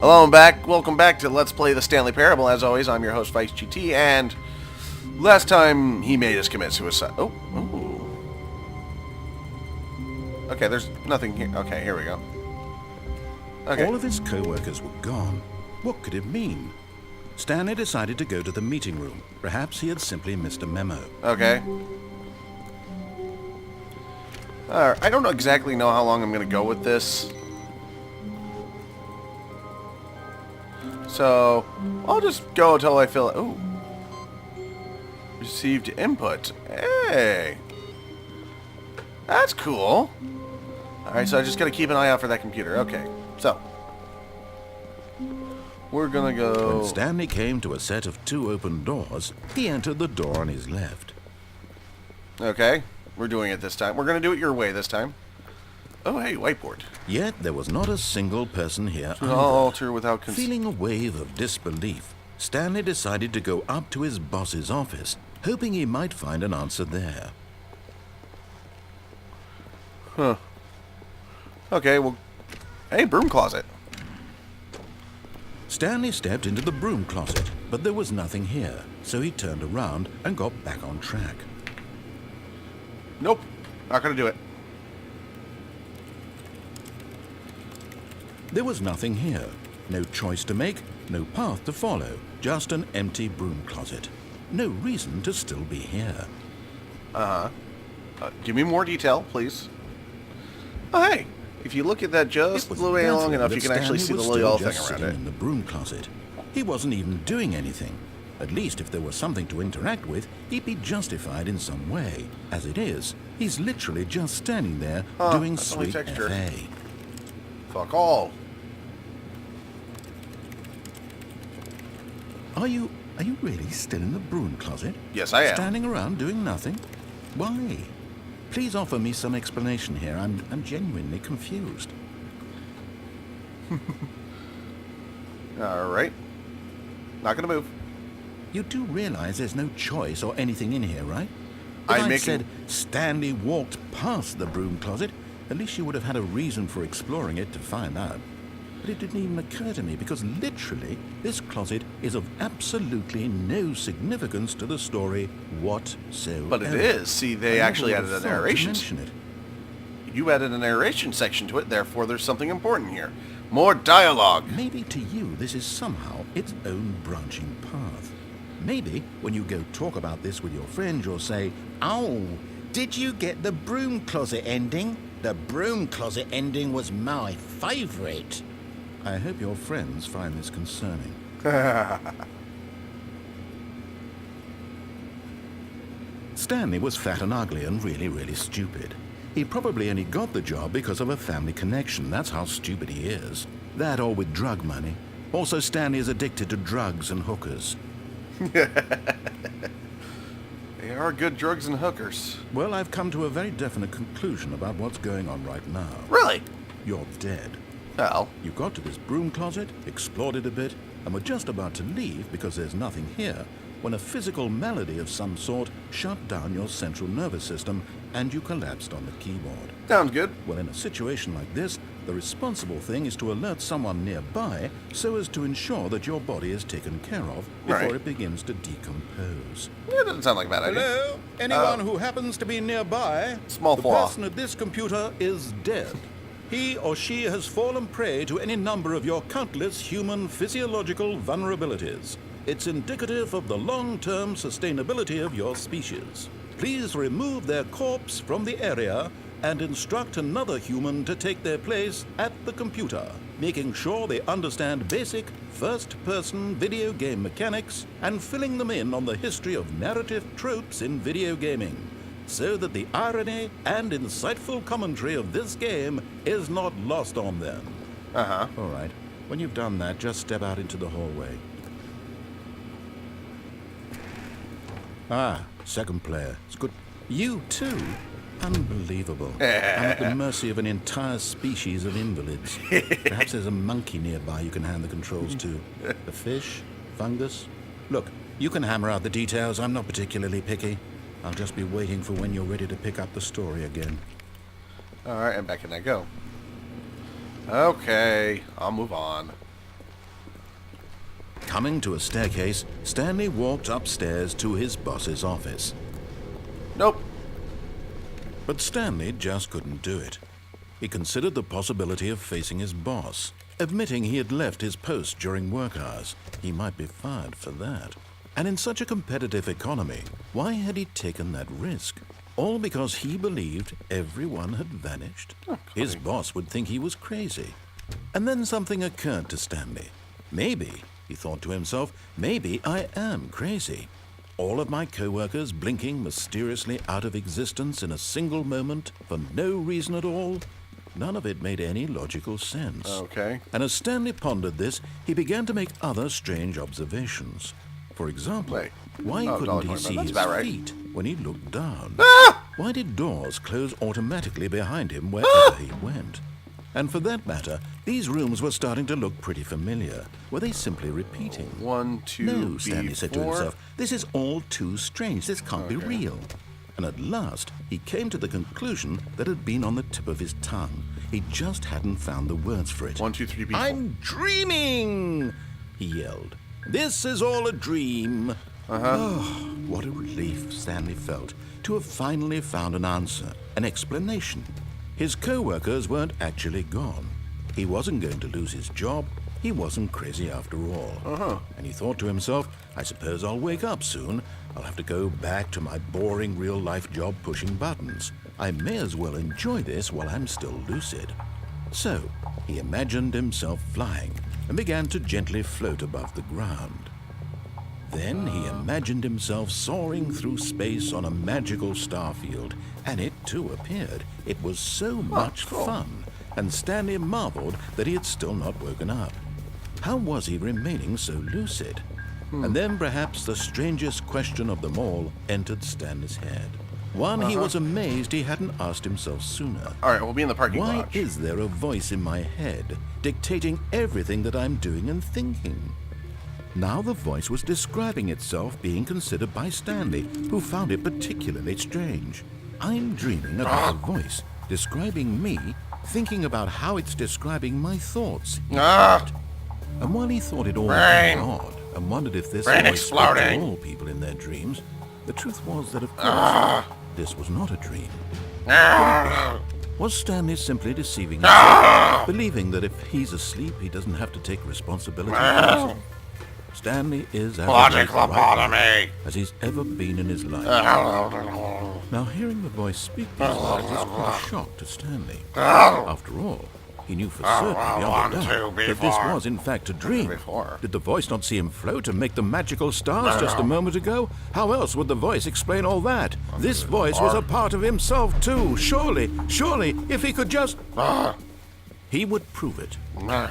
Hello and back. Welcome back to Let's Play the Stanley Parable. As always, I'm your host, Vice GT, and last time he made us commit suicide. Oh. Okay, there's nothing here. Okay, here we go. Okay. All of his co-workers were gone. What could it mean? Stanley decided to go to the meeting room. Perhaps he had simply missed a memo. Okay. I don't exactly know how long I'm going to go with this. So, I'll just go until I feel... Ooh. Received input. Hey. That's cool. Alright, so I just got to keep an eye out for that computer. Okay, so. We're going to go... When Stanley came to a set of 2 open doors, he entered the door on his left. Okay, we're doing it this time. We're going to do it your way this time. Oh, hey, whiteboard. Yet there was not a single person here either. Alter without Feeling a wave of disbelief, Stanley decided to go up to his boss's office, hoping he might find an answer there. Huh. Okay, well... Hey, broom closet. Stanley stepped into the broom closet, but there was nothing here, so he turned around and got back on track. Nope, not gonna do it. There was nothing here. No choice to make, no path to follow, just an empty broom closet. No reason to still be here. Give me more detail, please. Oh, hey, if you look at that just a little way long enough, you can actually see the little yellow thing around it. In the broom closet. He wasn't even doing anything. At least if there was something to interact with, he'd be justified in some way. As it is, he's literally just standing there doing sweet FA. Fuck all. Are you really still in the broom closet? Yes, I am. Standing around doing nothing? Why? Please offer me some explanation here. I'm genuinely confused. All right. Not gonna move. You do realize there's no choice or anything in here, right? If I'd said Stanley walked past the broom closet, at least you would have had a reason for exploring it to find out. But it didn't even occur to me, because literally, this closet is of absolutely no significance to the story whatsoever. But it is. See, they actually added a narration. You added a narration section to it, therefore there's something important here. More dialogue. Maybe to you, this is somehow its own branching path. Maybe when you go talk about this with your friend, you'll say, "Oh, did you get the broom closet ending? The broom closet ending was my favorite." I hope your friends find this concerning. Stanley was fat and ugly and really stupid. He probably only got the job because of a family connection. That's how stupid he is. That or with drug money. Also, Stanley is addicted to drugs and hookers. They are good drugs and hookers. Well, I've come to a very definite conclusion about what's going on right now. Really? You're dead. Well. You got to this broom closet, explored it a bit, and were just about to leave because there's nothing here, when a physical malady of some sort shut down your central nervous system and you collapsed on the keyboard. Sounds good. Well, in a situation like this, the responsible thing is to alert someone nearby so as to ensure that your body is taken care of before it begins to decompose. Yeah, that doesn't sound like a bad idea. Hello? Anyone who happens to be nearby? Small flaw. The person at this computer is dead. He or she has fallen prey to any number of your countless human physiological vulnerabilities. It's indicative of the long-term sustainability of your species. Please remove their corpse from the area and instruct another human to take their place at the computer, making sure they understand basic first-person video game mechanics and filling them in on the history of narrative tropes in video gaming, so that the irony and insightful commentary of this game is not lost on them. Uh-huh. All right. When you've done that, just step out into the hallway. Ah, second player. It's good. You too? Unbelievable. I'm at the mercy of an entire species of invalids. Perhaps there's a monkey nearby you can hand the controls to. A fish? Fungus? Look, you can hammer out the details. I'm not particularly picky. I'll just be waiting for when you're ready to pick up the story again. Alright, and back in I go. Okay, I'll move on. Coming to a staircase, Stanley walked upstairs to his boss's office. Nope. But Stanley just couldn't do it. He considered the possibility of facing his boss, admitting he had left his post during work hours. He might be fired for that. And in such a competitive economy, why had he taken that risk? All because he believed everyone had vanished? His boss would think he was crazy. And then something occurred to Stanley. Maybe, he thought to himself, maybe I am crazy. All of my co-workers blinking mysteriously out of existence in a single moment for no reason at all? None of it made any logical sense. Okay. And as Stanley pondered this, he began to make other strange observations. For example, why couldn't he see his feet when he looked down? Why did doors close automatically behind him wherever he went? And for that matter, these rooms were starting to look pretty familiar. Were they simply repeating? 1, 2, No, Stanley said to 4. himself, this is all too strange. This can't be real. And at last, he came to the conclusion that had been on the tip of his tongue. He just hadn't found the words for it. 1, 2, 3, B4. I'm dreaming, he yelled. This is all a dream. Oh, what a relief Stanley felt to have finally found an answer, an explanation. His co-workers weren't actually gone. He wasn't going to lose his job. He wasn't crazy after all. And he thought to himself, I suppose I'll wake up soon. I'll have to go back to my boring real-life job pushing buttons. I may as well enjoy this while I'm still lucid. So, he imagined himself flying and began to gently float above the ground. Then he imagined himself soaring through space on a magical starfield, and it too appeared. It was so much fun, and Stanley marveled that he had still not woken up. How was he remaining so lucid? And then perhaps the strangest question of them all entered Stanley's head. One he was amazed he hadn't asked himself sooner. All right, we'll be in the parking Why lot. is there a voice in my head dictating everything that I'm doing and thinking? Now the voice was describing itself being considered by Stanley, who found it particularly strange. I'm dreaming about a voice describing me, thinking about how it's describing my thoughts. And while he thought it all very odd and wondered if this voice spoke to all people in their dreams, the truth was that, of course, this was not a dream. Was Stanley simply deceiving himself, believing that if he's asleep, he doesn't have to take responsibility for it? Stanley is as right as he's ever been in his life. Now, hearing the voice speak these words was quite a shock to Stanley. After all, he knew for certain beyond a doubt that this was in fact a dream. Did the voice not see him float and make the magical stars just a moment ago? How else would the voice explain all that? This voice was a part of himself too. Surely, if he could just... He would prove it.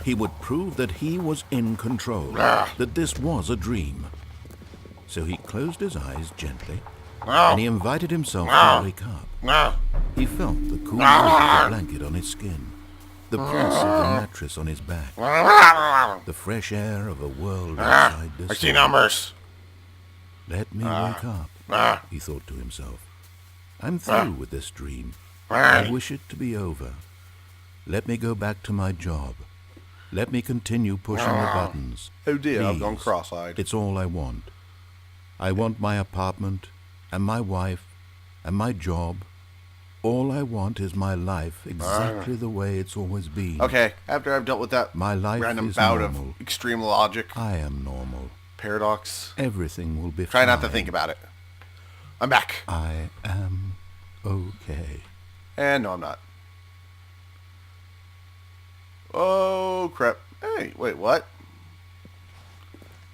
He would prove that he was in control, that this was a dream. So he closed his eyes gently, and he invited himself to wake up. He felt the cool of the blanket on his skin, the press of the mattress on his back, the fresh air of a world outside this. I see numbers. Let me wake up, he thought to himself. I'm through with this dream. I wish it to be over. Let me go back to my job. Let me continue pushing the buttons. Oh dear, I've Please. gone cross-eyed. It's all I want. I want my apartment, and my wife, and my job. All I want is my life exactly the way it's always been. Okay, after I've dealt with that My life random is bout normal. of extreme logic, I am normal. paradox, Everything will be try fine. not to think about it. I'm back. I am okay. And no, I'm not. Oh, crap. Hey, wait, what?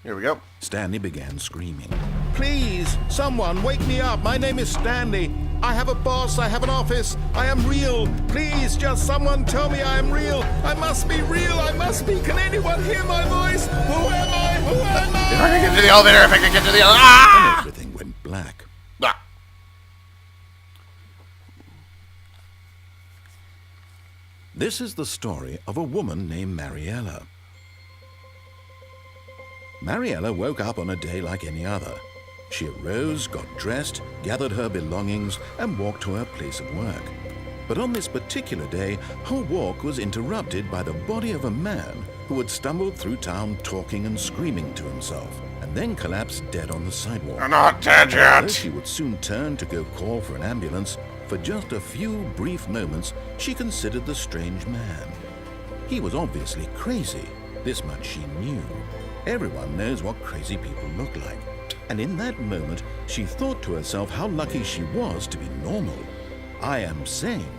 Here we go. Stanley began screaming. Please, someone wake me up. My name is Stanley. I have a boss. I have an office. I am real. Please, just someone tell me I am real. I must be real. I must be. Can anyone hear my voice? Who am I? Who am I? If I can get to the elevator, if I can get to the elevator. Ah! And everything went black. Ah! This is the story of a woman named Mariella. Mariella woke up on a day like any other. She arose, got dressed, gathered her belongings, and walked to her place of work. But on this particular day, her walk was interrupted by the body of a man who had stumbled through town talking and screaming to himself, and then collapsed dead on the sidewalk. You're not dead Although yet! she would soon turn to go call for an ambulance, for just a few brief moments she considered the strange man. He was obviously crazy. This much she knew. Everyone knows what crazy people look like. And in that moment, she thought to herself how lucky she was to be normal. I am sane.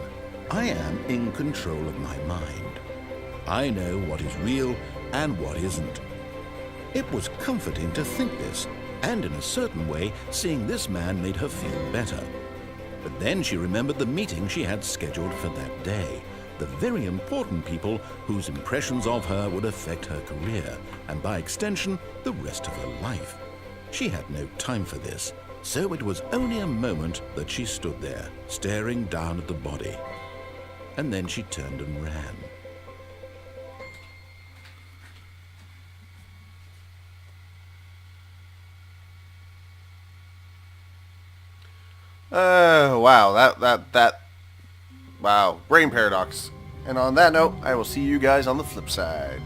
I am in control of my mind. I know what is real and what isn't. It was comforting to think this, and in a certain way, seeing this man made her feel better. But then she remembered the meeting she had scheduled for that day. The very important people whose impressions of her would affect her career, and by extension, the rest of her life. She had no time for this, so it was only a moment that she stood there, staring down at the body. And then she turned and ran. Wow, wow, brain paradox. And on that note, I will see you guys on the flip side.